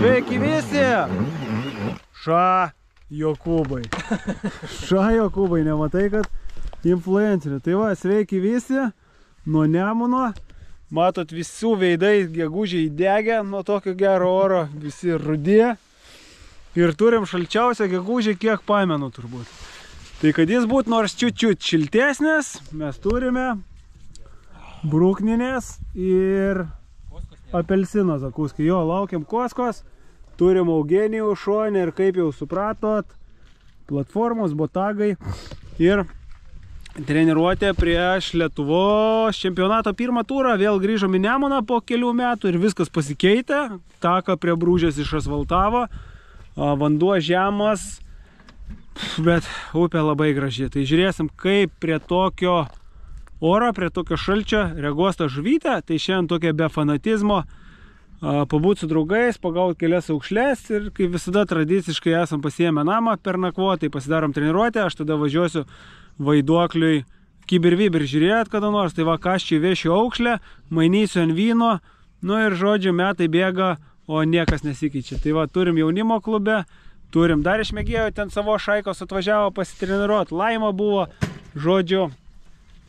Sveiki visi! Ša Jokūbai. Ša Jokūbai, nematai, kad influencerį. Tai va, sveiki visi nuo Nemuno. Matot, visų veidai gegužiai įdegę nuo tokio gero oro, visi rudie. Ir turim šalčiausią gegužį, kiek pamenu turbūt. Tai kad jis būtų nors čiut šiltesnis, mes turime brukninės ir apelsino zakuskį. Jo, laukiam koskos, turim Eugenijų šonę ir kaip jau supratot, platformos, botagai ir treniruotė prieš Lietuvos čempionato pirmą turą. Vėl grįžom į Nemuną po kelių metų ir viskas pasikeitė. Taką prie Brūžės išasfaltavo, vanduo žemas, bet upė labai graži. Tai žiūrėsim, kaip prie tokio oro, prie tokio šalčio reaguos ta žuvytė. Tai šiandien tokia be fanatizmo pabūt su draugais, pagauti kelias aukšlės ir kaip visada tradiciškai esam pasiėmę namą per nakvotę, tai pasidarom treniruotę. Aš tada važiuosiu vaiduokliui kibir-vibir žiūrėt kada nors. Tai va, kaščiai vešiu aukšlę, mainysiu ant vyno, nu ir žodžiu metai bėga, o niekas nesikeičia. Tai va, turim jaunimo klube, turim dar iš mėgėjų, ten savo šaikos atvažiavo pasitreniruoti. Laima buvo, žodžiu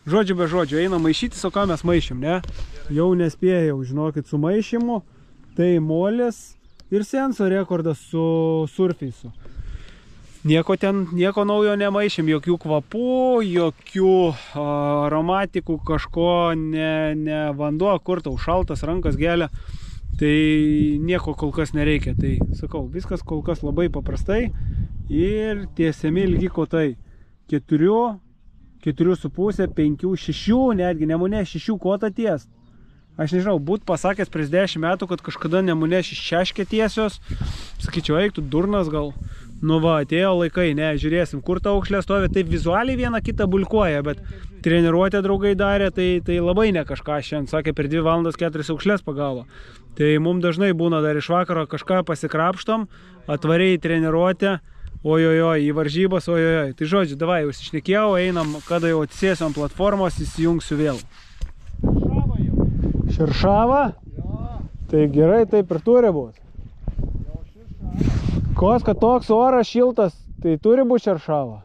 be žodžių, eina maišytis, o ką mes maišym, ne? Jau nespėjau, žinokit, su maišymu. Tai molis ir senso rekordas su surfeisu. Nieko naujo nemaišym, jokių kvapų, jokių aromatikų, kažko ne vanduo, kur tau šaltas, rankas gelia. Tai nieko kol kas nereikia. Tai sakau, viskas kol kas labai paprastai ir tiesiami ilgi kotai. 4,5, 5, 6, netgi Nemune 6 kotą ties. Aš nežinau, būt pasakęs prieš 10 metų, kad kažkada Nemune 6 tiesios. Sakyčiau, eik, tu durnas gal. Nu va, atėjo laikai, ne, žiūrėsim, kur ta aukšlė stovi. Taip vizualiai viena kitą bulkuoja, bet treniruotę draugai darė, tai labai ne kažką šiandien. Sakė, per 2 valandas 4 aukšlės pagavo. Tai mums dažnai būna dar iš vakaro kažką pasikrapštom, atvariai treniruotę. Ojojoj, į varžybas, ojojoj. Tai žodžiu, davai, užsišnekėjau, einam, kada jau atsisėsiu ant platformos, įsijungsiu vėl. Šeršava jau. Šeršava? Jo. Tai gerai, taip ir turi būt. Jau šeršava. Kos, kad toks oras šiltas, tai turi būt šeršava.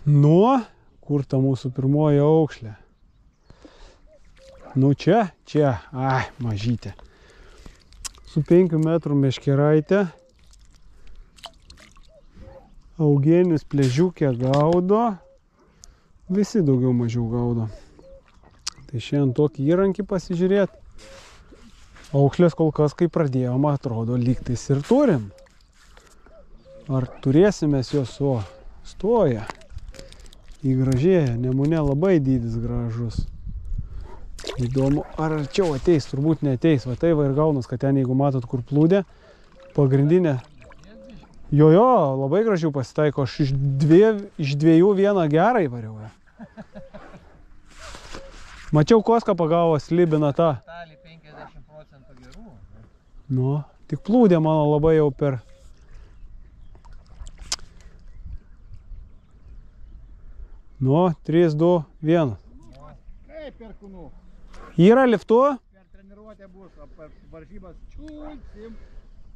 Nu, kur ta mūsų pirmoji aukšlė? Nu čia, ai, mažytė. Su 5 metrų meškeraitė. Eugenijus pležiukę gaudo. Visi daugiau mažiau gaudo. Tai šiandien tokį įrankį pasižiūrėt. Aukšlės kol kas, kai pradėjom, atrodo, lygtais ir turim. Ar turėsime jos stoja? Įgražėja, Nemune labai dydis gražus. Įdomu, ar arčiau ateis, turbūt neateis. Va tai va ir gaunas, kad ten, jeigu matot, kur plūdė, pagrindinė. Jo, labai gražių pasitaiko. Aš iš dviejų vieną gerą įvariau. Mačiau, koską pagavo, slibina tą. Talį 50% gerų. Nu, tik plūdė mano labai jau per... Nu, 3, 2, 1. Kaip per kūnų? Yra liftu? Per treniruotę bus, o per varžybas čiūsim.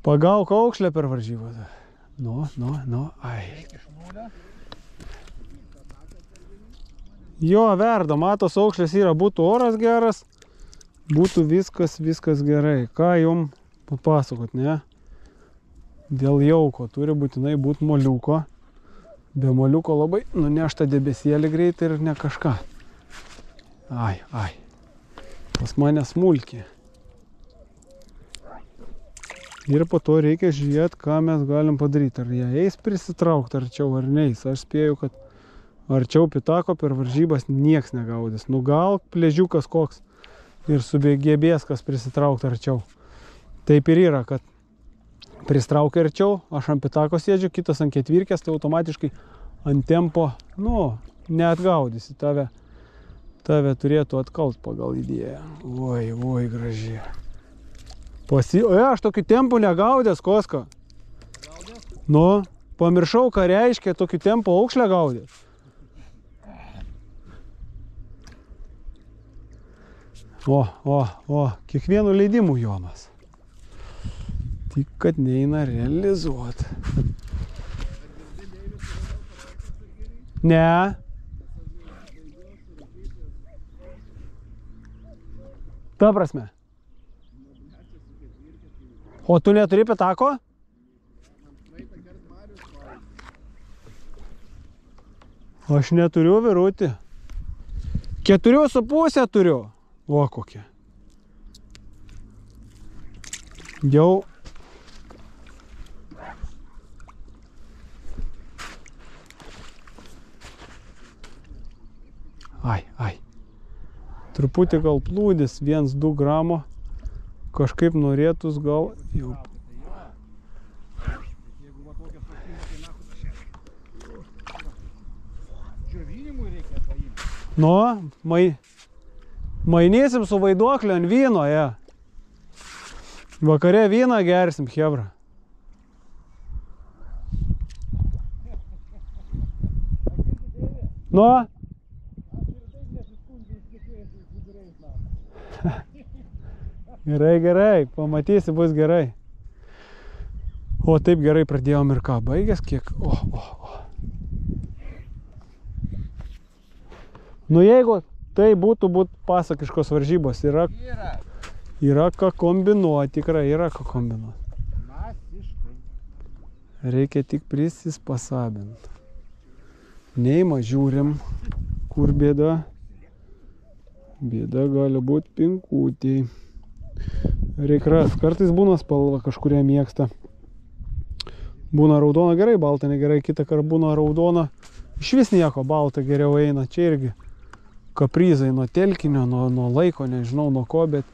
Pagauk aukšlę per varžybas. Nu, ai. Reikia iš nulio. Jo, verda, matos aukšlės yra, būtų oras geras, būtų viskas gerai. Ką jum papasakot, ne? Dėl jauko turi būtinai būti moliuko. Be moliuko labai nunešta debesėlį greitai ir ne kažką. Ai. Pas mane smulkė. Ir po to reikia žiūrėti, ką mes galim padaryti. Ar jie eis prisitraukti arčiau ar neis. Aš spėju, kad arčiau pitako per varžybas nieks negaudys. Nu gal pležiukas koks ir subėgėbės, kas prisitraukti arčiau. Taip ir yra, kad pristraukia arčiau, aš ant pitako sėdžiu, kitas ant ketvirkės, tai automatiškai ant tempo, neatgaudysi tave. Tave turėtų atkalt pagal idėją. Oi, graži. Aš tokiu tempu negaudęs, koska. Gaudęs? Nu, pamiršau, ką reiškia tokiu tempu aukšlę gaudęs. O, kiekvienų leidimų Jonas. Tik, kad neina realizuoti. Ne. Ta prasme. O tu neturi pitako? Aš neturiu virutį. 4,5 turiu. O, kokia. Jau. Ai. Truputį gal plūdis, 1-2 gramo. Kažkaip norėtus gal jau. Jeigu va tokias pasiimti, tai nakus čia. Džiovinimui reikia paimti. Nu, mainysim su vaiduokliu ant vyno, ja. Vakare vyną gersim, chebra. Nu? Gerai, pamatysi, bus gerai. O taip gerai pradėjom ir ką, baigęs kiek? Nu jeigu tai būtų pasakiškos varžybos, yra ką kombinuoti, tikrai yra ką kombinuoti. Reikia tik prisispasabinti. Neima žiūrim, kur bėda. Bėda gali būti pinkutėj. Reikras, kartais būna spalva, kažkurie mėgsta. Būna raudona gerai, balta negerai, kitą kartą būna raudona. Iš vis nieko, balta geriau eina. Čia irgi kaprizai nuo telkinio, nuo laiko, nežinau nuo ko, bet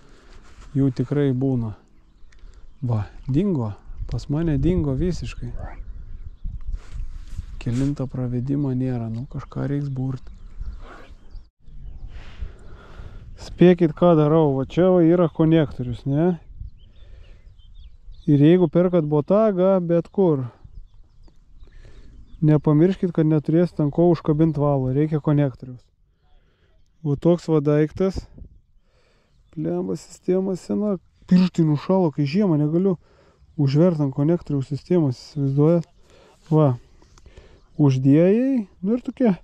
jų tikrai būna. Va, dingo. Pas mane dingo visiškai. Kelinto pravedimo nėra, nu kažką reiks burti. Spėkit, ką darau. Va čia yra konektorius, ne? Ir jeigu perkat botagą, bet kur, nepamirškit, kad neturėsit ant ko užkabinti valą. Reikia konektorius. Va toks va daiktas. Plemba sistema sena. Pirštai nušalo, kai žiemą negaliu užverti ant konektoriaus sistemos. Įsivaizduojat? Va. Uždėjai. Nu ir tokia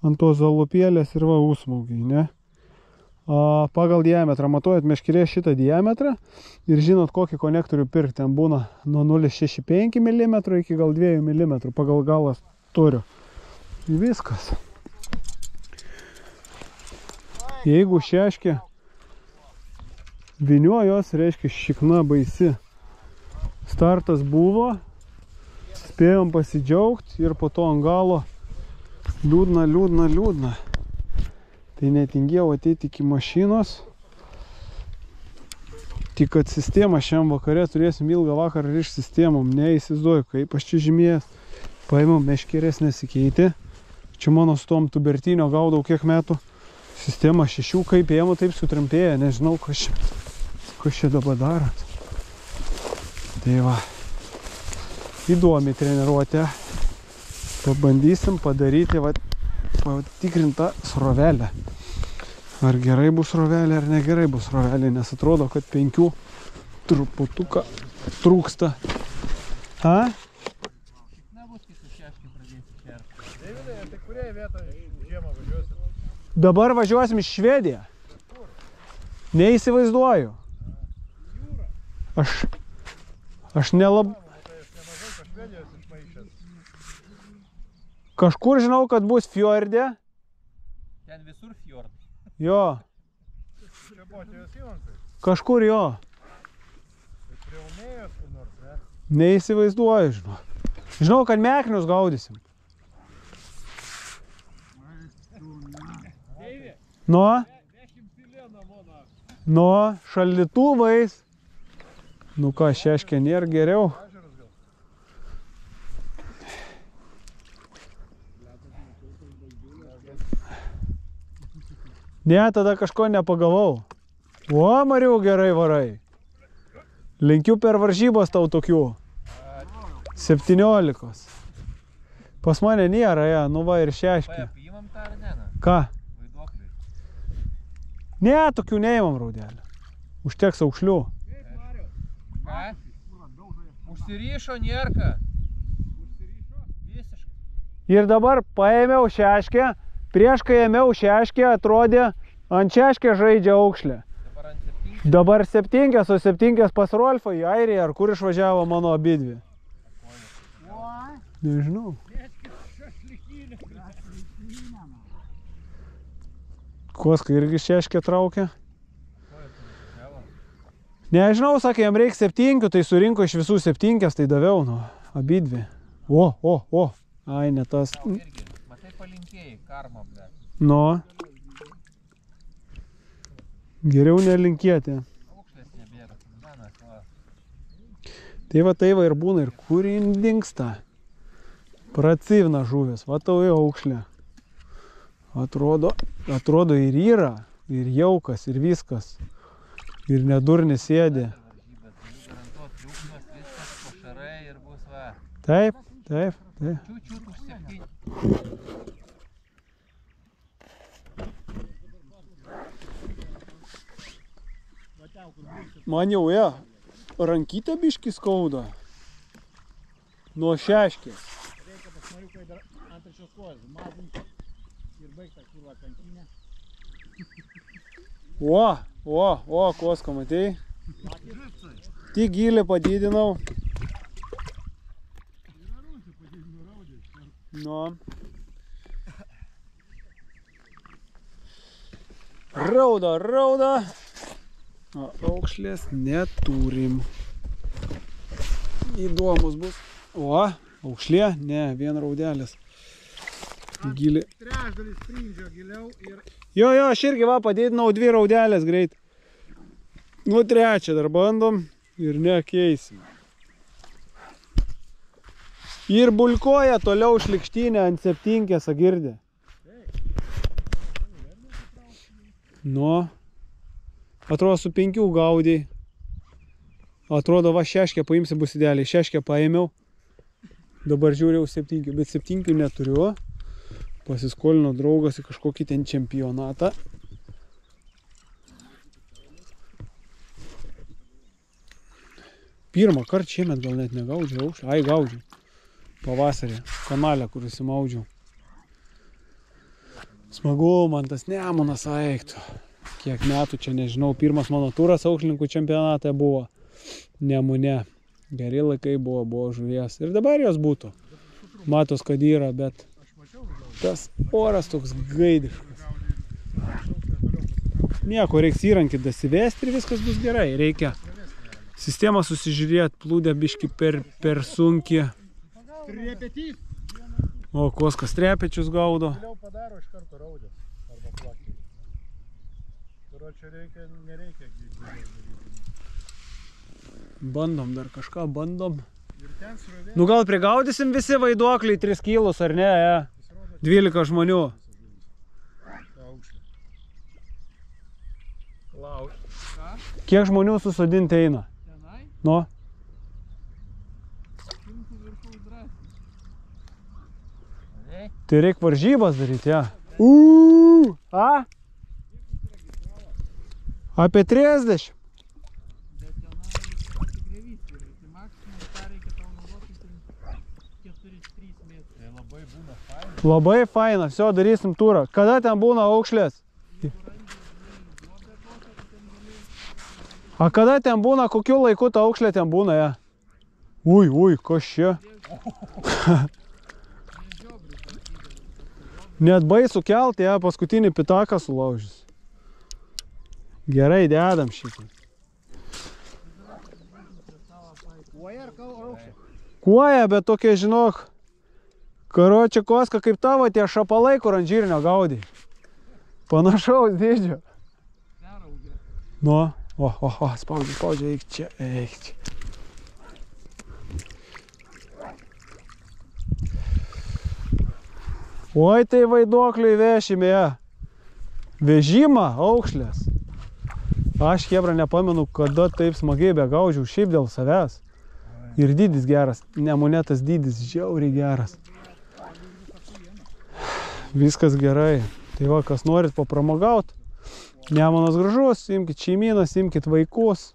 ant tos zalopėlės ir va užsmaugiai, ne? Pagal diametrą matuojat meškerės šitą diametrą ir žinot, kokį konektorių pirkti. Ten būna nuo 0,65 mm iki gal 2 mm pagal galas turiu. Viskas. Jeigu šeškė viniuojos, reiškia šikna baisi. Startas buvo, spėjom pasidžiaugti ir po to ant galo liūdna. Tai netingėjau ateiti iki mašinos. Tik kad sistemą šiam vakare turėsim ilgą vakarą riš sistemom. Neįsivaizduoju, kaip aš čia žymėjęs. Paėmiau meškerės nesikeitė. Čia mano su tom tubertinio gaudau kiek metų. Sistema 6 kaip ėmų, taip sutrumpėja. Nežinau, kas čia dabar darot. Tai va. Įdomi treniruotė. Pabandysim padaryti patikrintą srovelę. Ar gerai bus srovelė, ar negerai bus srovelė, nes atrodo, kad 5 truputuką trūksta. Ha? Nebus, kai su šeškį pradėsi šerti. Deividai, tai kurioje vietoje žiemą važiuosit? Dabar važiuosim į Švediją. Neįsivaizduoju. Aš nelab... Kažkur žinau, kad bus fjorde. Ten visur fjord. Jo. Čia buvo tėvės įlankai? Kažkur jo. Tai prie Umėjos kur nors, ne? Neįsivaizduoju, žinau. Žinau, kad meknius gaudysim. Nu? Nu, šaldytuvais. Nu ką, šeškė nėra geriau. Ne, tada kažko nepagavau. O, Mariau, gerai varai. Linkiu per varžybos tau tokių. 17. Pas mane nėra, ja, nu va ir šeškį. Paimam tą ar ne? Ką? Vaiduoklį. Ne, tokių neimam raudelį. Užteks aukšlių. Ką? Užsiryšo nėrka. Visiškai. Ir dabar paėmiau šeškę. Prieš kai ėmiau šeškę, atrodė, ant šeškę žaidžia aukšlė. Dabar septynkės, o septynkės pas Rolfą į Airiją, ar kur išvažiavo mano abidvi? Nežinau. Koska irgi šeškę traukia. Nežinau, sakė, jam reikia septynkių, tai surinko iš visų septynkės, tai daviau, nu, abidvi. O. Ai, ne tas. Irgi, matai palinkėjai, karma, ble. Nu. Geriau nelinkėti. Aukšlės nebėra, menas, va. Tai va ir būna, ir kur jin dingsta. Pracivna žuvis, va tau jau aukšlė. Atrodo ir yra, ir jaukas, ir viskas. Ir nedurnis sėdi. Garantuot triukšmas, viskas, pašarai ir bus va. Taip. Čiut už 7. Man jau rankytę biškį skauda. Nuo šeškės. Reikia pasmariukai dar ant trečios kojos mazinti ir baigtą krūvą kankinę. Koska, matei? Tik gylį padidinau. Nu. Rauda. O aukšlės neturim. Įdomus bus. Aukšlė? Ne, vien raudelis. Gili. Trečdalis sprindžio giliau ir... Jo, aš irgi padidinau 2 raudelės greit. Nu, 3 dar bandom ir nekeisim. Ir bulkoja toliau šlikštynę ant 7-kės, girdė. Nu, atrodo su 5 gaudai. Atrodo, va šeškę paimsi bus idealiai. Šeškę paėmiau. Dabar žiūrėjau 7, bet 7 neturiu. Pasiskolino draugas į kažkokį ten čempionatą. Pirmą kartą šiemet gal net negaudžiau aukšlę. Ai, gaudžiau. Pavasarį. Kanalę, kur įsimaudžiau. Smagu, man tas Nemunas eiktų. Kiek metų čia nežinau. Pirmas mano turas aukšlininkų čempionate buvo. Nemune. Geri laikai buvo žuvies. Ir dabar jos būtų. Matos, kad yra, bet tas oras toks gaidiškas. Nieko, reiks įrankį dasivesti ir viskas bus gerai. Reikia sistemą susižiūrėti, plūdę biški per sunki. Trepetys. O, Koskas trepečius gaudo. Vėliau padaro iš karto raudės arba plakį. Čia nereikia giliau. Bandom dar kažką, Nu gal prigaudysim visi vaiduokliai 3 kilus, ar ne? 12 žmonių. Kiek žmonių susodinti eina? Nu? Tai reikia varžybas daryti, Apie 30. Labai faina, все, darysim turą. Kada ten būna aukšlės? A kada ten būna, kokiu laiku ta aukšlė ten būna, Ui, kas čia? Net baisu kelti, paskutinį pitaką sulaužys. Gerai, dedam šitą. Kuoja, bet tokie, žinok, karočią Koska kaip tavo tie šapalai, kur ant žirnio gaudai. Panašaus dydžio. Nu, spaudžiu, eik čia. Oi, tai vaiduokliai vešime, Vežimą, aukšlės. Aš, hebra, nepamenu, kada taip smagiai begaudžiau, šiaip dėl savęs. Ir dydis geras, Nemunetas dydis žiauriai geras. Viskas gerai. Tai va, kas norit papramagaut, Nemunas gražus, imkit šeimynas, imkit vaikus.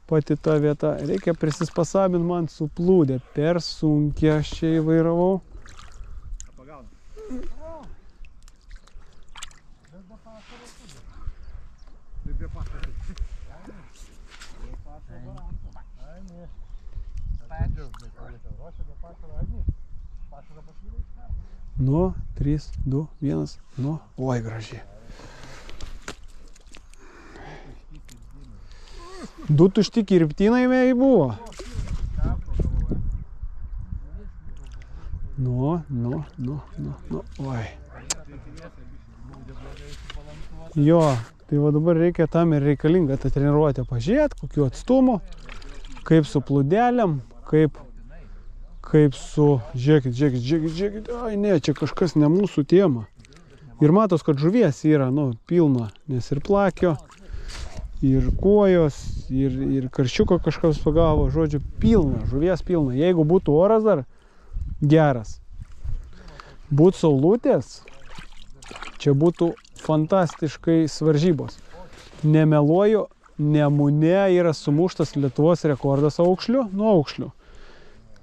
Pati ta vieta. Reikia prisispasabinti man suplūdę. Per sunkia aš čia įvairavau. Nu, 3, 2, 1, nu, oi gražiai. 2 tušti kirptynai mėgai buvo. Nu, oi. Jo, tai va dabar reikia tam ir reikalinga tą treniruotę pažiūrėti, kokiu atstumu, kaip su plūdelėm, kaip su, žiūrėkit, ai ne, čia kažkas ne mūsų tema. Ir matos, kad žuvies yra, nu, pilna, nes ir plakio, ir kuojos, ir karšiuko kažkas pagavo, žodžiu, pilna, žuvies pilna. Jeigu būtų oras dar geras, būtų saulutės, čia būtų fantastiškai varžybos. Nemeluoju, Nemune yra sumuštas Lietuvos rekordas aukšlių, nuo aukšlių.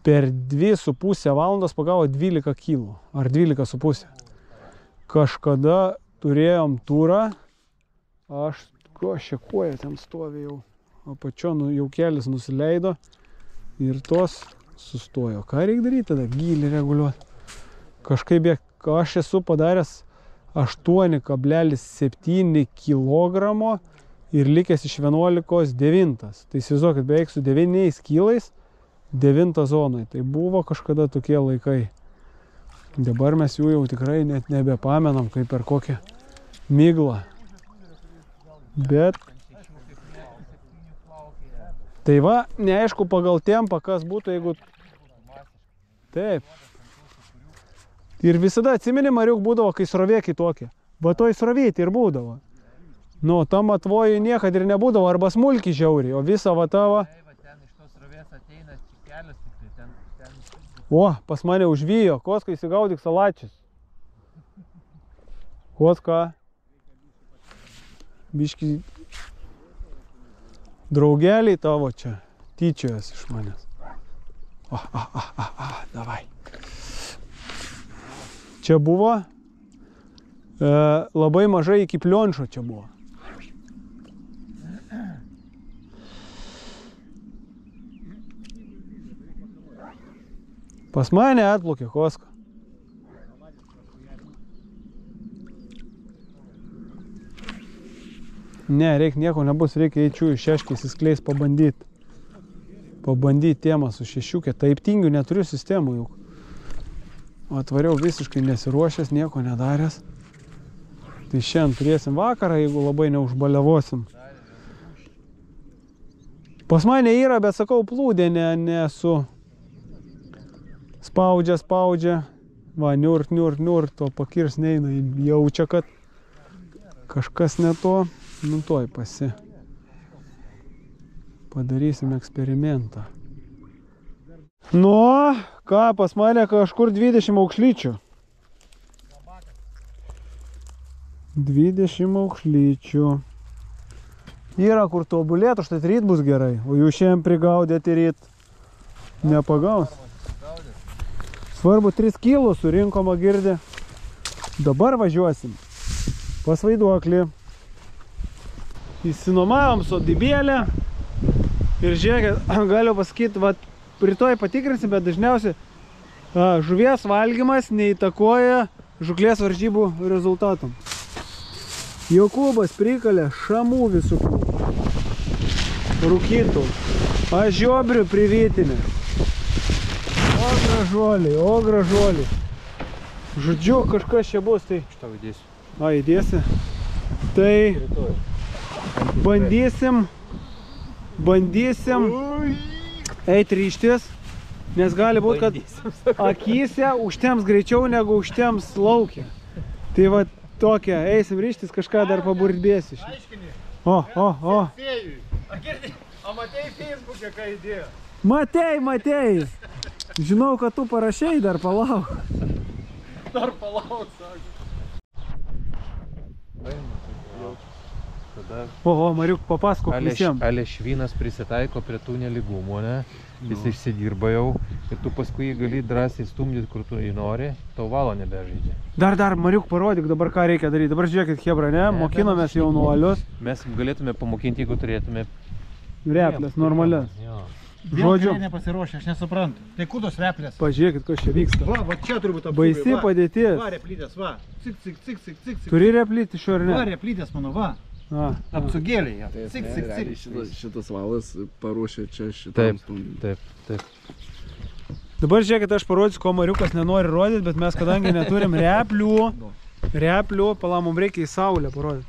Per 2,5 valandos pagavo 12 kilų, ar 12,5. Kažkada turėjom turą, aš koja ten stovėjau, apačio jau kelis nusileido ir tos sustojo. Ką reikia daryti tada? Gylį reguliuoti. Kažkaip aš esu padaręs 8,7 kg ir likęs iš 11,9. Tai įsivaizduokit, beveik su 9 kilais 9 zonai. Tai buvo kažkada tokie laikai. Dabar mes jų jau tikrai net nebepamenam, kaip per kokią miglą. Bet tai va, neaišku pagal tempą, kas būtų, jeigu... Taip. Ir visada atsimeni, Mariuk, būdavo, kai srovė kitokia. Va toj srovėti ir būdavo. Nu, tam atvojui niekad ir nebūdavo, arba smulki žiauriai, o visą va tavo... O, pas mane užvijo, Koska, įsigaudyk salačius. Koska. Biški draugeliai tavo čia tyčiojas iš manęs. Davai. Čia buvo labai mažai iki plionšo čia buvo. Pas mane atplaukė Koska. Ne, nieko nebus, reikia eičių iš šeškės įskleis pabandyti. Pabandyti temą su šešiukė. Taip tingiu, neturiu sistemų juk. Atvariau visiškai nesiruošęs, nieko nedaręs. Tai šiandien turėsim vakarą, jeigu labai neužbaliavosim. Pas mane yra, bet sakau, plūdė, nesu... Spaudžia. Va, niurt, to pakirs neina, jaučia, kad kažkas ne to. Nu, toj padarysim eksperimentą. Nu, ką, pas mane kažkur 20 aukšlyčių. 20 aukšlyčių. Yra kur tobulėtų, štai ryt bus gerai, o jūs šiandien prigaudėte ryt. Nepagaus. Svarbu 3 kilus surinkoma girdė. Dabar važiuosim pas vaiduoklį. Įsinuomavom sodybėlę. Ir žiūrėkit, galiu pasakyti, va, rytoj patikrinsim, bet dažniausiai žuvies valgymas neįtakoja žuklės varžybų rezultatom. Jokūbas prikalė šamų visų. Rūkytų. Žiobrių privytinė. O gražuoliai. Žodžiu, kažkas čia bus, tai... Šitą įdėsiu. Įdėsi. Tai... Bandysim eiti ryštis, nes gali būti, kad akyse užtems greičiau negu užtems laukia. Tai va tokia, eisim ryštis, kažką dar paburbėsi. O. O matei Facebook'e, ką įdėjo? Matei. Žinau, kad tu parašei, dar palauk. Sako. O, Mariuk, papasakok visiems. Alešvinas prisitaiko prie tų nelygumų, ne? Jis išsidirba jau ir tu paskui gali drąsiai stumdyti, kur tu nori, tau valo nebežaidžia. Dar, Mariuk, parodyk dabar, ką reikia daryti. Dabar žiūrėkit, hebra, ne? Mokinomės jaunuolius. Mes galėtume pamokinti, jeigu turėtume Replės, normalias. Žodžiu. Nepasiruošę, aš nesuprantu. Tai kur tos replės? Pažiūrėkit, kas čia vyksta. Va čia turi būti baisi padėtis. Va, replytės, va. Cik. Turi replytį šio ar ne? Va, replytės, mano, va. Apsugėlė ją. Cik. Šitas valas paruošė čia šitam stundui. Taip. Dabar žiūrėkit, aš parodysiu, ko Mariukas nenori rodyti, bet mes kadangi neturim replių, mums reikia į saulę parodyti.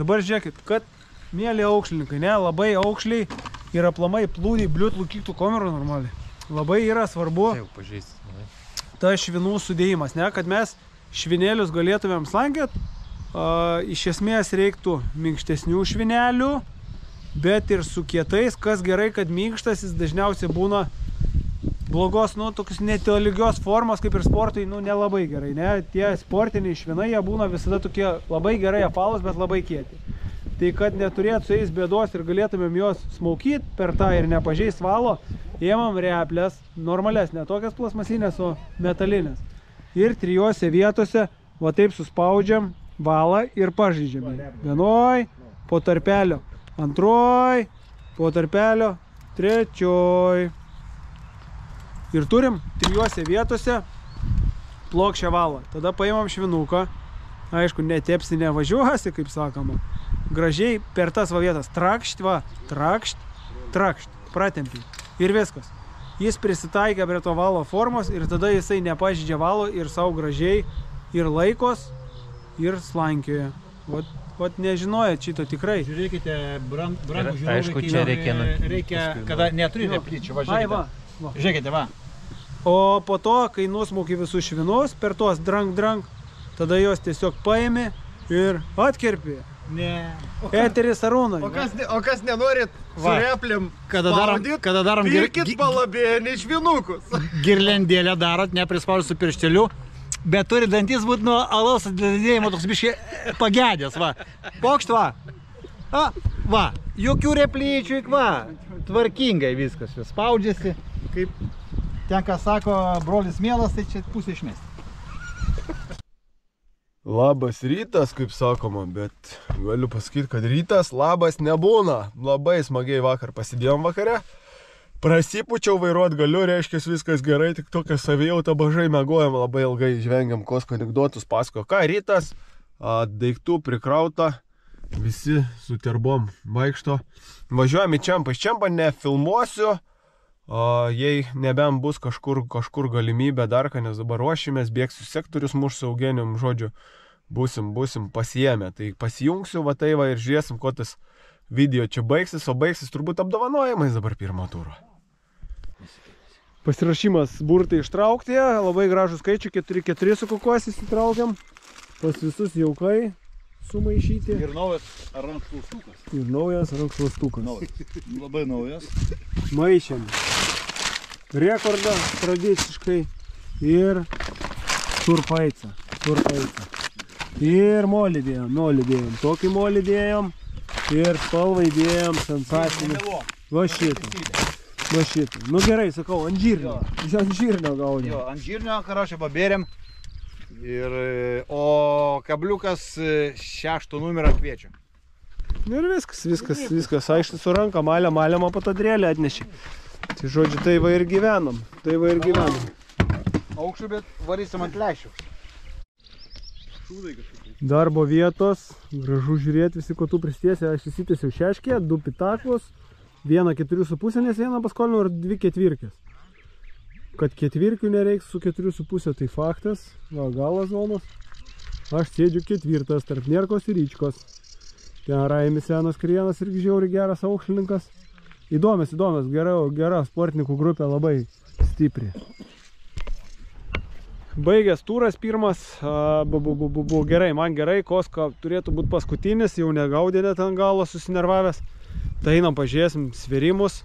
Dabar žiūrėkit, kad mėly aukšlininkai, ne, labai aukšliai ir aplamai plūdį, bliut lūkyktų kamerų normaliai. Labai yra svarbu ta švinų sudėjimas, ne, kad mes švinėlius galėtumėm slankėt. Iš esmės reiktų minkštesnių švinelių, bet ir su kietais, kas gerai, kad minkštas jis dažniausiai būna blogos, tokius netolygios formos, kaip ir sportai, nelabai gerai, ne, tie sportiniai švinai, jie būna visada tokie labai gerai apvalūs, bet labai kieti. Tai kad neturėtų su jais bėdos ir galėtumėm juos smaukyti per tą ir nepažeist valo, ėmam replės, normales, ne tokias plasmasinės, o metalinės. Ir 3 vietose, va taip suspaudžiam valą ir pažeidžiam. Vienoj, po tarpelio, antroj, po tarpelio, trečioj. Ir turim 3 vietose plokščią valą. Tada paimam švinuką, aišku, netepsi nevažiuosi, kaip sakoma. Gražiai per tas va vietas trakšt, pratempi ir viskas. Jis prisitaikė prie to valo formos ir tada jisai nepažydžia valo ir savo gražiai ir laikos ir slankioja. Vat nežinojat šito tikrai. Žiūrėkite, brangų žiūrovai, aišku, čia reikia, kada neturi replyčių, va, žiūrėkite. Žiūrėkite, va. O po to, kai nusmauki visus švinus per tuos drang, tada jos tiesiog paėmė ir atkerpė. Ne. Eteris Arūnai. O kas nenorit su replėm kada darom pirkit palabėnį švinukus. Girlendėlę darot, neprispaudus su piršteliu, bet turi dantis būti nuo alaus atidėdėjimo toks biškai pagedęs, va. Pokšt, va. Va, jokių replyčių, va. Tvarkingai viskas, spaudžiasi. Kaip ten, kas sako, brolis mielas, tai čia pusė išmesti. Labas rytas, kaip sakoma, bet galiu pasakyti, kad rytas labas nebūna. Labai smagiai vakar pasidėjom vakare. Prasipučiau vairuot galiu, reiškia viskas gerai, tik tokia savijauta bažai mėgojam, labai ilgai žvengiam kosko anekdotus, pasako. Ką rytas, daiktų prikrauta, visi su terbom vaikšto. Važiuojam į Čempą. Iš Čempą nefilmuosiu, jei nebent bus kažkur galimybė dar, ką, nes dabar ruošimės, bėgsiu sektorius mūsų Eugenijum, žodžiu, būsim pasiėmę. Tai pasijungsiu va tai va ir žiūrėsim, ko tas video čia baigsis, o baigsis turbūt apdovanojimais dabar pirmo turo. Pasirašymas burtai ištraukti, labai gražų skaičių, 4 su kukuos įsitraukiam, pas visus jaukai sumaišyti. Ir naujas rankšluostukas. Ir naujas rankšluostukas. Labai naujas. Maišėm rekordą tradiciškai ir turpaica. Ir molį dėjom, tokį molį dėjom ir spalvai dėjom sensacinį. Va šitą. Nu gerai, sakau, ant žirnio gaudėm. Jo, ant žirnio, karočią, pabėrėm. O kabliukas 6 numerio kviečio. Ir viskas. Aišku, su ranka malėm, o patadrėlę atnešė. Tai žodžiu, tai va ir gyvenom. Aukščių, bet varysim ant lešių. Darbo vietos, gražu žiūrėti, visi kotų pristėsi. Aš įsitėsiu šeškę, 2 pitaklus, 1 4,5, nes 1 paskolinau ir 2 ketvirkės. Kad ketvirkių nereiks su 4,5, tai faktas. Va, galas zonos. Aš sėdžiu 4, tarp Nerkos ir Ryčkos. Ten Raimis senas krienas irgi žiauriai geras aukšlininkas. Įdomias, gera sportininkų grupė, labai stipri. Baigęs turas pirmas, buvo gerai, man gerai, Koska turėtų būti paskutinis, jau negaudė net ant galo susinervavęs. Tai einam pažiūrėsim sverimus,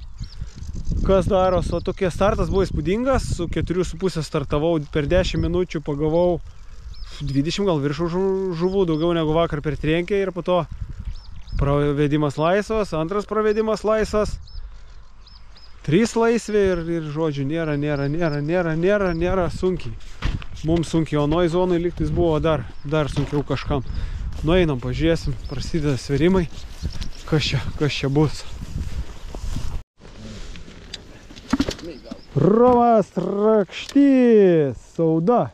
kas daros. O tokie startas buvo įspūdingas, su 4,5 startavau, per 10 minučių pagavau 20 gal viršų žuvų, daugiau negu vakar per trienkę ir po to Pravedimas laisvas, antras pravedimas laisvas. 3 laisvė ir žodžiu, nėra sunkiai. Mums sunkiai, o nuoj zonai lygtais buvo dar sunkiau kažkam. Nueinam, pažiūrėsim, prasideda sverimai. Kas čia bus? Romas Rakštys, Sauda.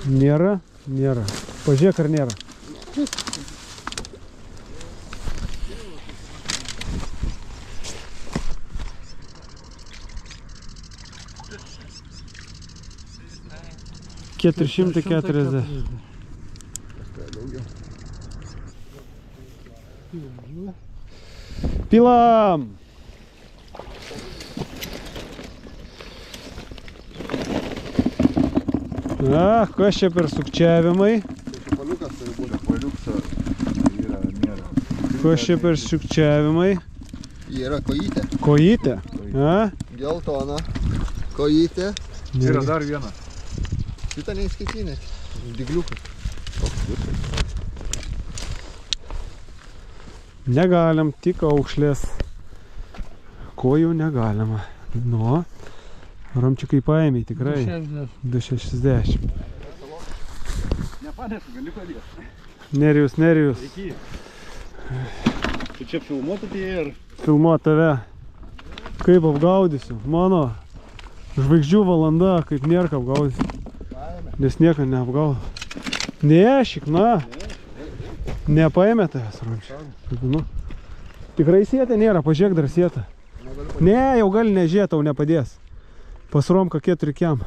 Nėra. Pažiūrėk, ar nėra. $440. Pilam! Kas čia per sukčiavimai? Kas čia per sukčiavimai? Yra kojytė. Kojytė? Geltona. Kojytė. Yra dar viena. Šitą neįskaitinė. Digliukas. Negalim, tik aukšlės. Kojų negalima. Nu, ramčiukai paėmė, tikrai. 260. Nepanešu, gali padėti. Nerijus. Tu čia filmuoti tai ir... Filmuot tave. Kaip apgaudysiu. Mano žvaigždžių valanda, kaip nėra apgaudysiu. Nes nieko neapgaudo. Ne, šikna. Nepaėmė tavęs, ramčiu. Tikrai sietė nėra, pažiūrėk dar sietą. Ne, jau gali nežiūrėti, tau nepadės. Pas Romka 4 kiam.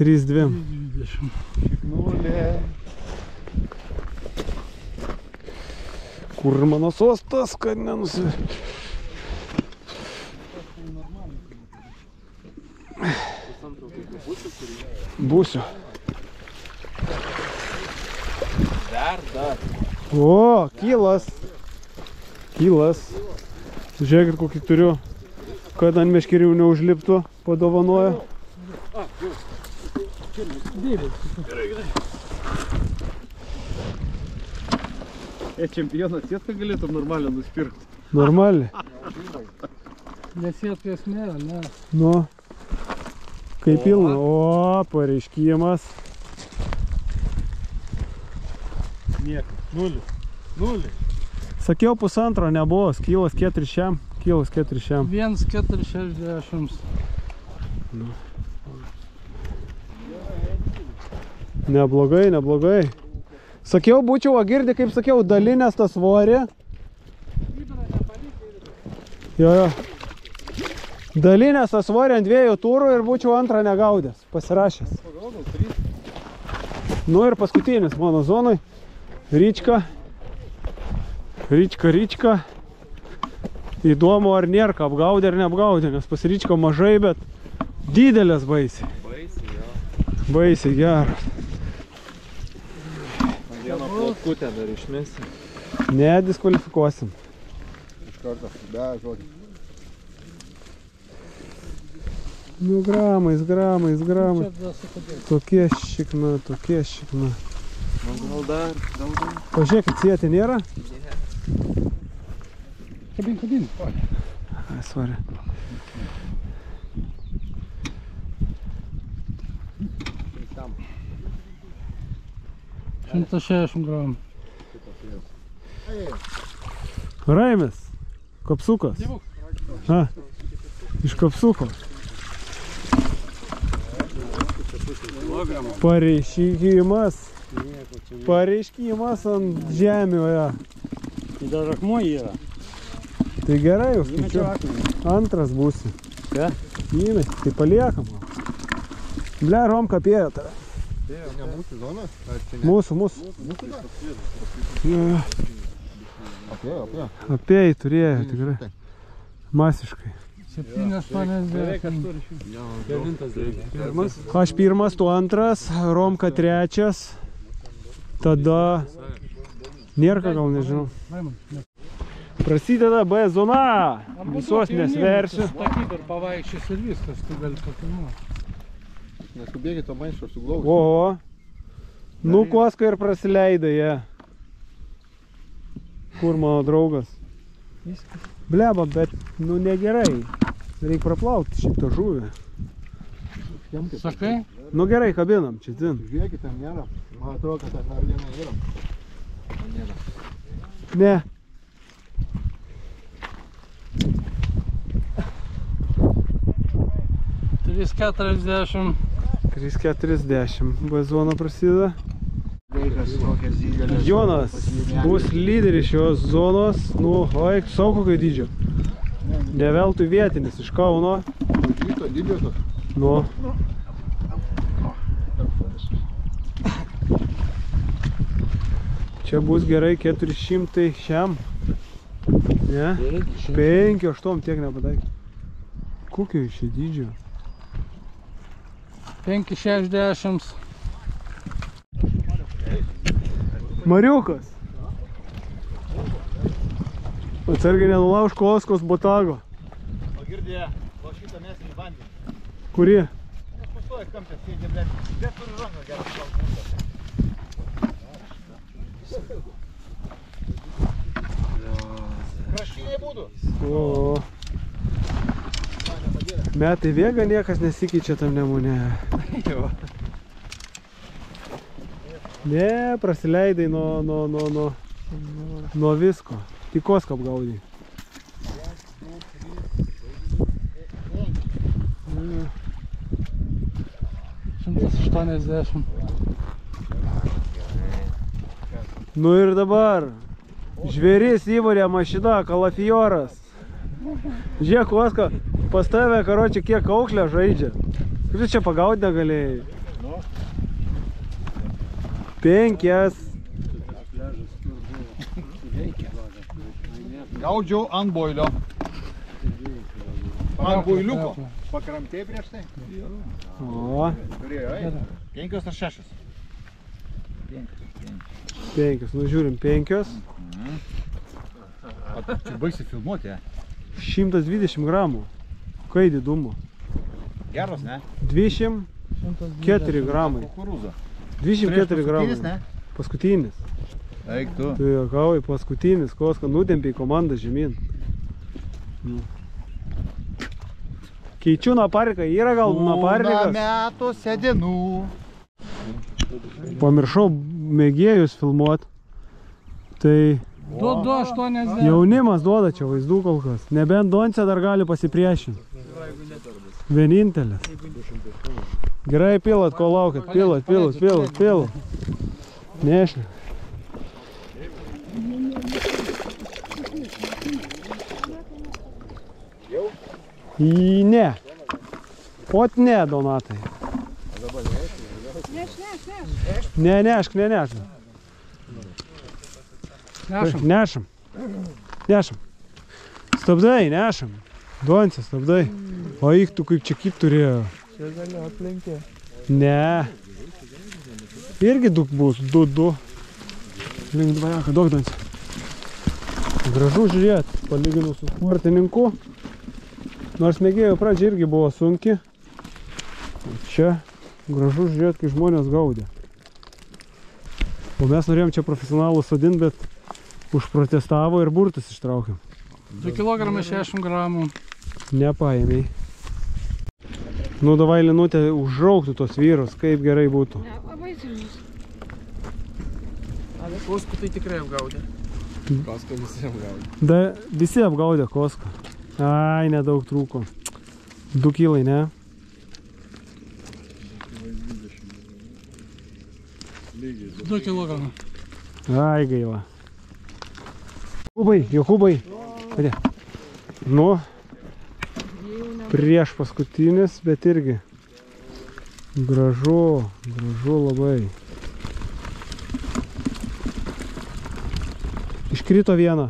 3-2. Šiknulė. Kur mano sostas, kad nenusivė. Būsiu. Dar. O, kylas. Žiūrėkit, kokį turiu. Kad ant meškerių neužliptų, padovanojo. Čempionas sietką galėtum normaliai nuspirkti. Normaliai. Nesietkės nėra, ne. Nu, kaip pilna. O, pareiškimas. Nieko. 0. Sakiau, 1,5 nebuvo, kylas 4 šiam. 1,460. Neblogai. Sakiau, būčiau agirdi, kaip sakiau, dalinės tą svorį. Jo. Dalinės tą svorį ant 2 turų ir būčiau antrą negaudęs, pasirašęs. Nu ir paskutinis mano zonai. Ryčka. Įdomu, ar nėra ką apgaudė ar neapgaudė, nes pas Ryčko mažai, bet didelės baisiai. Baisiai geras. Vieną plotkutę dar išmesi. Ne, diskvalifikuosim. Iš karto, be žodžių. Nu, gramais. Tokie šikna. Gal dar. Pažiūrėkit, sietį nėra? Kabin. Svarė. Šimtas 60 gramų. Raimis, kapsukas. Iš kapsuko. Pareiškimas ant žemėje. Tai dar akmuo yra. Tai gerai, jau skaičiu. Antras būsi. Ką? Įmesti, tai paliekam. Ble, Romka apėjo tave. Ne mūsų zona? Mūsų. Apėjai turėjo, tikrai. Masiškai. 7,80. Aš pirmas, tu antras, Romka trečias. Tada... Nėra ką, gal nežinau. Prasideda B zona. Visos nesversiu. Statyt ir pavaikščias ir viskas, tu gali pakilnuoti. Neskubėkit to maišo suglausti. Oho. Nu, Koska ir prasileidai, jie. Kur mano draugas? Bleba, bet, nu, negerai. Reikia praplauti šitą žuvį. Sakai? Nu, gerai, kabinam, čia dzin. Žiūrėkit, ten nėra. Man atrodo, kad ten dar viena yra. Ne. Trys 40. 3,40. B zona prasideda. Vaikas kokias didelės. Jonas bus lyderis šios zonos. Nu, oi, sau kokio dydžio. Ne veltui vietinis iš Kauno. Šito didžio to. Nu. Čia bus gerai 400 šiam. Ne? 5, 8 tiek nepadaik. Kokio iš čia dydžio? 5,60. Mariukas. Atsargiai nenulauž Koskos botago. O girdė, o šitą mes į vandenį. Kurį? Nes pastoja kamtės, sėdė, bet turi ranką gerai kalbūtą. Kraštiniai būdų. O. Metai vėga, niekas nesikeičia tam Nemune. Ne, prasileidai nuo visko. Tik Koską apgaudai. Šimtas 80. Nu ir dabar. Žvėris įvarė mašina, kalafioras. Žiūrėk, Koska, pas tave, karočią, kiek auklę žaidžia. Kaip čia pagaudti negalėjai? 5. Gaudžiau ant boilio. Ant boiliuko. Pakramtėjai prieš tai? O. Turėjo, 5 ar 6? 5. Nu žiūrim, 5. Čia baisi filmuoti, 120 gramų. Kai didumo? Geros, ne? 204 gramai. Kukurūzo. 204 gramai. Ne? Paskutinis. Eik tu. Tu juokauji, paskutinis. Koska nutempiai komandą žemyn. Keičiu napariką. Yra gal naparikas? Metų sėdinų. Pamiršau mėgėjus filmuot. Tai 2,80. jaunimas duoda čia vaizdų kol kas. Nebent Doncė dar gali pasipriešinti. Vienintelis. Gerai pilat, ko laukiat. Pilat. Nešli. Ne. Ot ne, Donatai. Nešk. Nešam. Stabdai, nešam. Doncė, stabdai. O eik tu kaip čia kit turėjo. Čia gali aplenkė. Ne. Irgi daug bus. 2. Link dvajaką, daug Doncė. Gražu žiūrėt, palyginus su sportininku. Nors mėgėjo pradžia irgi buvo sunki. Čia gražu žiūrėt, kai žmonės gaudė. O mes norėjom čia profesionalų sodinti, bet užprotestavo ir burtus ištraukėm. 2 kg 60 gramų. Nepaėmei. Nu, davai Linutė užrauktų tos vyrus, kaip gerai būtų. Kosku tai tikrai apgaudė. Koska visi apgaudė. Visi apgaudė Koską. Ai, nedaug trūko. 2 kilai, ne? Du kilogramai. Ai, gaila. Jokūbai. Padė. Nu, prieš paskutinis, bet irgi gražu labai. Iškrito vieną.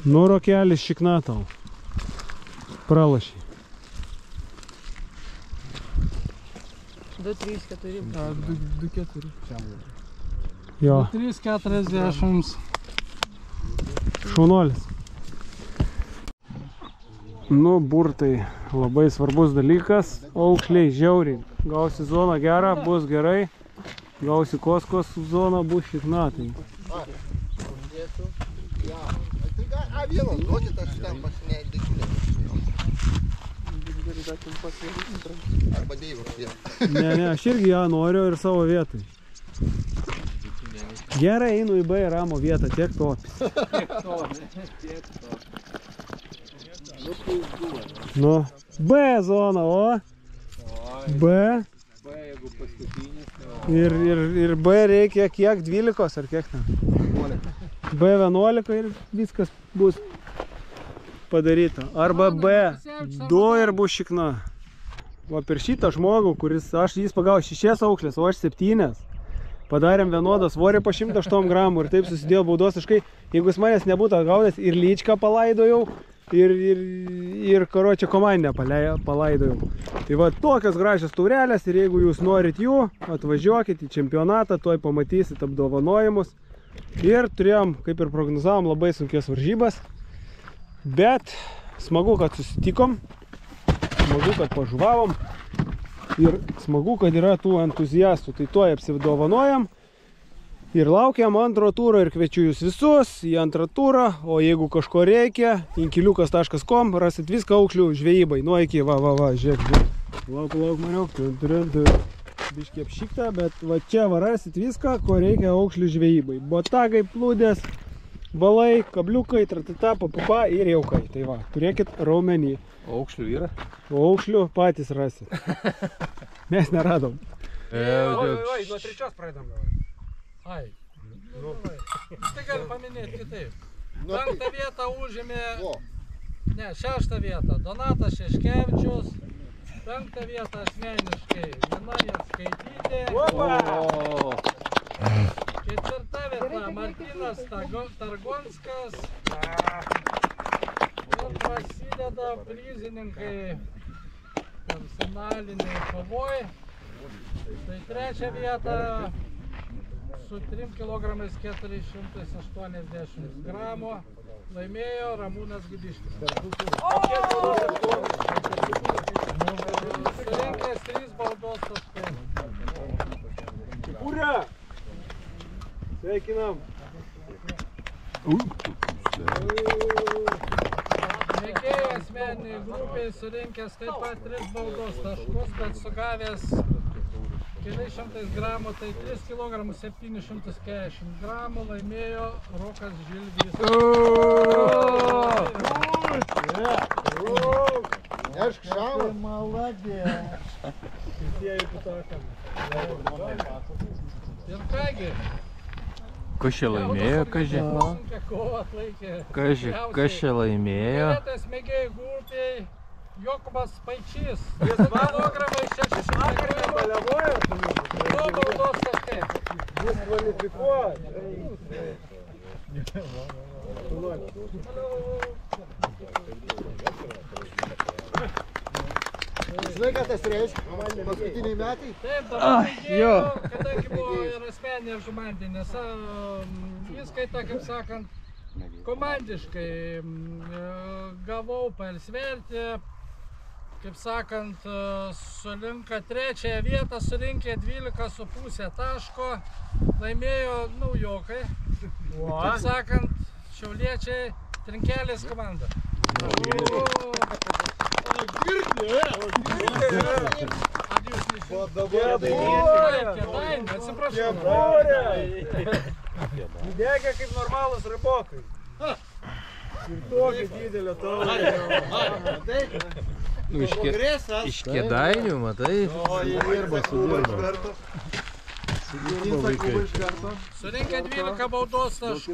Nu, rokelis šikna tau. Pralašį. 2, 3, 4. 2, 4. Jo. 3,40. Šaunuolis. Nu, burtai labai svarbus dalykas. Aukšliai žiauriai. Gausi zoną gerą, bus gerai. Gausi koskos zoną, bus šikna. Tai. A vienas, duokit, aš ten pasinėjau didžiulę. Arba Deivas vieną. Ne, aš irgi ją noriu ir savo vietoj. Gerai, einu į B ramo vietą, tiek to. Nu, B zona, o? B. Ir B reikia kiek? 12 ar kiek ten? B11 ir viskas bus padaryta. Arba B2 ir bus šikna. Va per šitą žmogų, kuris, jis pagavo 6 auklės, o aš 7. Padarėm vienodą svorį po 108 gramų ir taip susidėjo baudos taškai. Jeigu jis manęs nebūtų gaudęs ir lyčką palaidojau, ir karočią komandinę palaidojau. Tai va tokios gražios taurelės ir jeigu jūs norit jų, atvažiuokit į čempionatą, tuoj pamatysit apdovanojimus. Ir turėjom, kaip ir prognozavom, labai sunkias varžybas. Bet smagu, kad susitikom, smagu, kad pažuvavom. Ir smagu, kad yra tų entuziastų, tai tuoj apsidovanojam ir laukiam antro turo ir kviečiu jūs visus į antrą turą, o jeigu kažko reikia, inkiliukas.com, rasit viską aukšlių žvejybai, nuo iki, žiūrėk, lauk, maniau, biškiai apšikta, bet va čia rasit viską, ko reikia aukšlių žvejybai, botagai, plūdės, balai, kabliukai, tratata, papupa ir jaukai, tai va, turėkit raumenį. O aukšlių yra? O aukšlių patys rasit. Mes neradom. Oi, nuo 3 pradedam. Ai. Tai gali paminėti kitaip. 5 vietą užėmė, ne, 6 vietą Donatas Šeškevičius, 5 vietą asmeniškai Lina Janskaitytė, 4 vieta Martynas Targonskas. Ir prasideda prizininkai personaliniai kovoj. Tai 3 vieta su 3 kg 480 gramų laimėjo Ramūnas Gudiškis. Surinkęs 3 baudos taškai. Ura! Sveikinam! Mėgėjų asmeniniai grupiai surinkęs taip pat 3 baudos taškus, bet sugavęs keliais šimtais gramų, tai 3 kg 740 gramų laimėjo Rokas Žilvys. Nešk šalą. Maladė. Ir kągi? Kas čia laimėjo, kaži? Kas čia laimėjo? Vietas mėgėjų grupiai Jokubas Paičys. 2 kg 600 gramų. 2 baudos taškai. Jis kvalifikuoja. Žinai, ką tas reiškia? Paskutiniai metai? Taip, dabar mėgėjų, kadangi buvo ir asmeninė ir komandinė įskaita, kaip sakant, komandiškai gavau pailsvertį, kaip sakant, sulinka 3 vietą, surinkė 12,5 taško, laimėjo naujokai, kaip sakant, šiauliečiai, Trinkelės komanda. Degė kaip normalus ribokai. Ir tokį didelę taurę. Iš Kėdainių, matai? O, jie dirba, sudirba. Surinkę 12 baudos taškų,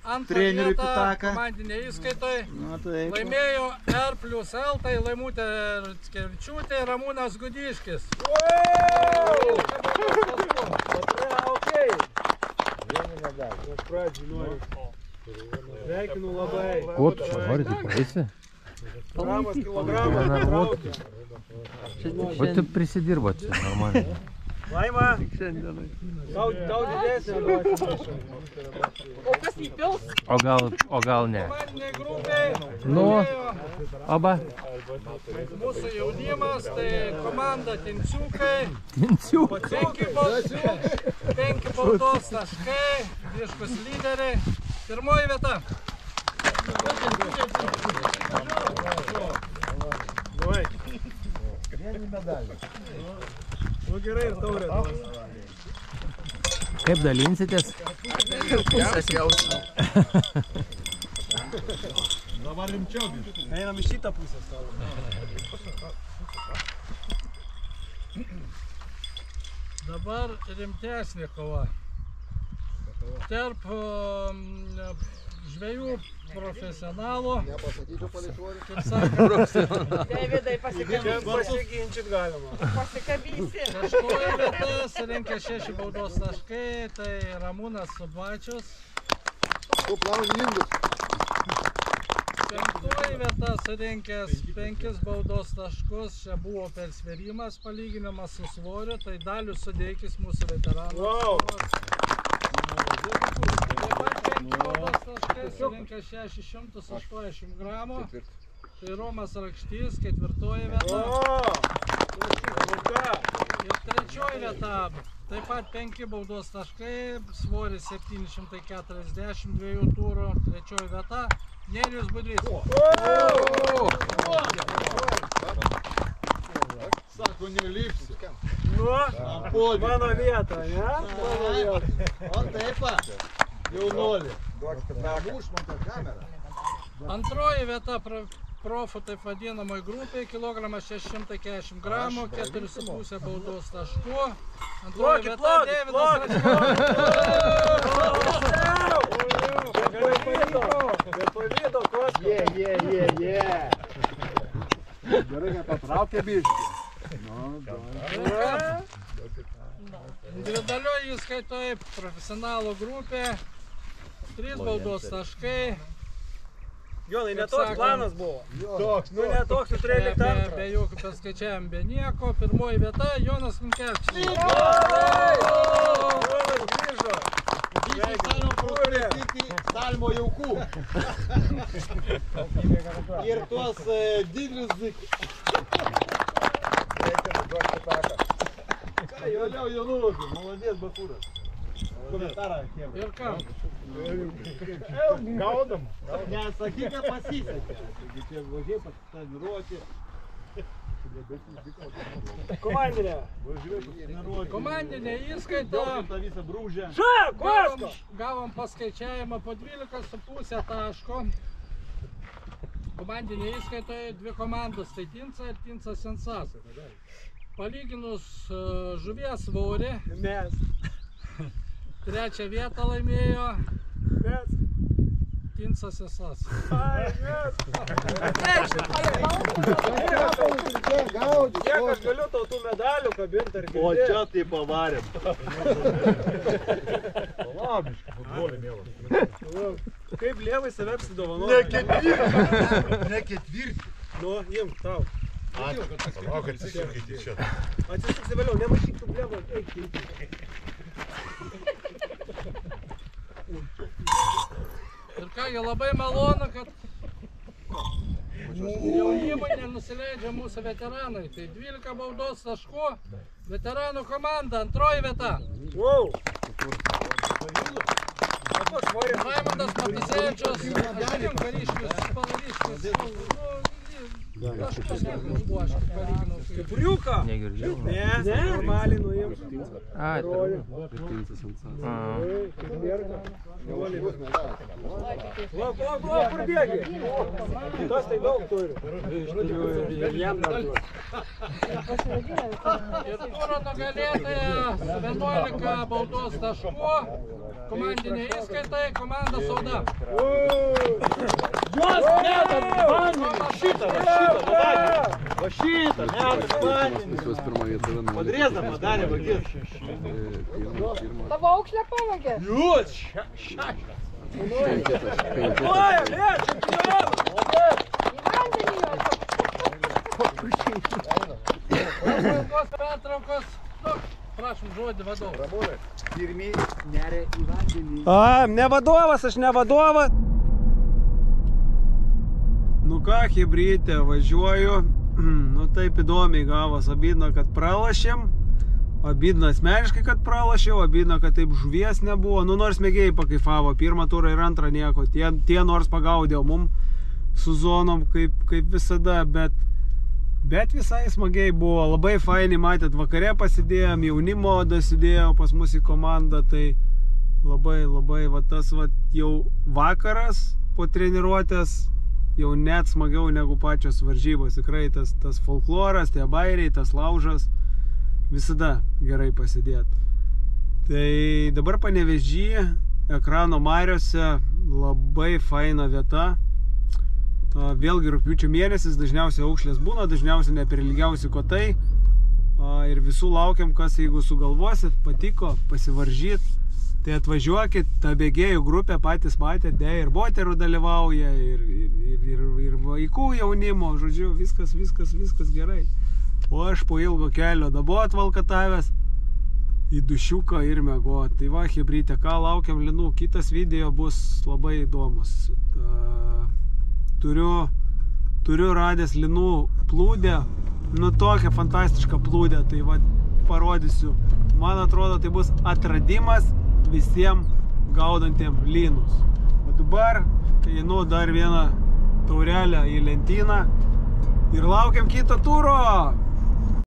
antrą vietą komandinė įskaitoj, laimėjo R+L, tai Laimutė Rickevičiūtė, Ramūnas Gudiškis. Sveikinu labai. Ko tu čia nori, tai praeisi? Gramas kilogramą. O tu prisidirbo čia normaliai. Laima. Tau didesnė. O kas įpils? O gal ne? Komandiniai grupiai. Nu, oba. Mūsų jaunimas, tai komanda Tinsiukai. Tinsiukai. 5 baudos taškai, ryškus lyderiai. Pirmoji vieta. Davai. Nu gerai ir taurė. Kaip dalinsitės? Pusės jausmų. Dabar rimčiau. Einam į šitą pusę stalo. Dabar rimtesnė kova. Tarp žvejų profesionalų. Nepasakyčiau pališuorį. Kaip sakant, Davidai, Pasiginčyt galima. pasikabysi. šeštoji vieta surinkė 6 baudos taškai, tai Ramūnas Subačius. Tu plauni indus. Penktoji vieta surinkęs 5 baudos taškus, čia buvo persvėrimas, palyginimas su svoriu, tai Dalius Sudeikis, mūsų veteranas. Wow. Taip pat 5 baudos taškai surinkęs 680 gramų, tai Romas Rakštys, 4 vieta. Ir 3 vieta, taip pat 5 baudos taškai, svoris 740 2 turų, 3 vieta, Nerijus Budrys. Sako, nelipsi. Nu, mano vieta, ne? Mano vieta. O taip pat. Jau noli. Užmonta kamerą. Antroji vieta profų taip vadinamoj grupiai, kilogramas 640 gramų, 4,5 baudos taškų. Antroji vieta Deividas Pavydo, kosko. Gerai, nepatraukė biškį. Individualioji įskaitoje profesionalų grupė, 3 baudos taškai. Jonai, ne toks planas buvo. Toks, Nu, ne toks, tu turėjai likti antrą. Be jokių paskaičiavimų, be nieko. Pirmoji vieta Jonas Linkevičius. Jonas grįžo. Salmo jaukų. Ir tuos didelius zikus. Reikia duoti taką. Ką, jau Jonuvas, maladės bakūras. Komentarą kėmė. Ir kam? Gaudam. Nesakyk, nepasisekė. Taigi čia važiai pasitaviruoti. Komandinė. Komandinė įskaita. Tą visą brūžę. Kosko. Gavom paskaičiavimą po 12,5 taško. Komandinė įskaitoje 2 komandos, tai Tinsa ir Tinsa Sensas. Palyginus žuvies svorį, Mes. 3 vietą laimėjo Mes. Tinsa Sensas. Ai, mes. Gaudys. Kiek aš galiu tau tų medalių kabinti ar girdėti? O čia tai pavarėm. Palabiškai, futbolį mielas. Kaip lievai save apsidovanoti? Ne ketvirtį. Nu, imk tau. Palauk, atsisukite čia. Atsisuksi vėliau, nemašyk tų lievų. Eik, eik. Ir ką, jie labai malonu, kad jaunimui nenusileidžia mūsų veteranai. Tai 12 baudos taškų, veteranų komanda, 2 vieta. Wow. Raimondas Matusevičius, kariškius, palariškius. Aš pasiekimus buvo, aš palyginau. Kipriuką? Negirdžiau. Ne, normaliai nuims. A, Va, kur bėgi? Tas tai daug turi. Ir jam dar duos. Ir turo nugalėtoja 11 baudos taškų, komandinė įskaitai, komanda Sauda. Jos metam vandenį, šitą, va šitą, metam vandenį. Padrėzą padarė vagis. Tavo aukšlę pavagė. Jūs, šašą. Oja, Ilgos pertraukos, prašom žodį vadovą. Pirmi neria į vandenį. Ne vadovas, aš ne vadovas. Nu ką, chebrytė, važiuoju. Nu taip įdomiai gavos, abidna, kad pralašėm. Abidna asmeniškai, kad pralašiau, abidna, kad taip žuvies nebuvo. Nu nors mėgėjai pakaifavo, pirmą turą ir antrą nieko. Tie nors pagaudė, mum su zonom kaip visada, bet visai smagiai buvo. Labai fainai, matėt, vakare pasidėjom, jaunimo dasidėjo pas mus į komandą, tai labai va tas va jau vakaras po treniruotės jau net smagiau negu pačios varžybos. Tikrai tas folkloras, tie bairiai, tas laužas, visada gerai pasidėt. Tai dabar Panevėžy, ekrano mariose, labai faina vieta. Vėlgi rugpjūčio mėnesis, dažniausiai aukšlės būna, dažniausiai ne per ilgiausi kotai. Ir visų laukiam, kas jeigu sugalvosit, patiko, pasivaržyt, tai atvažiuokit, ta bėgėjų grupė patys matėte, ir moterų dalyvauja, ir vaikų jaunimo, žodžiu, viskas gerai. O aš po ilgo kelio dabar atvalkatavęs į dušiuką ir mėgot. Tai va, chebrytė, ką laukiam linų, kitas video bus labai įdomus. Turiu radęs linų plūdę, nu tokią fantastišką plūdę, tai va parodysiu. Man atrodo, tai bus atradimas visiems gaudantiem lynus. O dabar einu dar vieną taurelę į lentyną ir laukiam kito turo.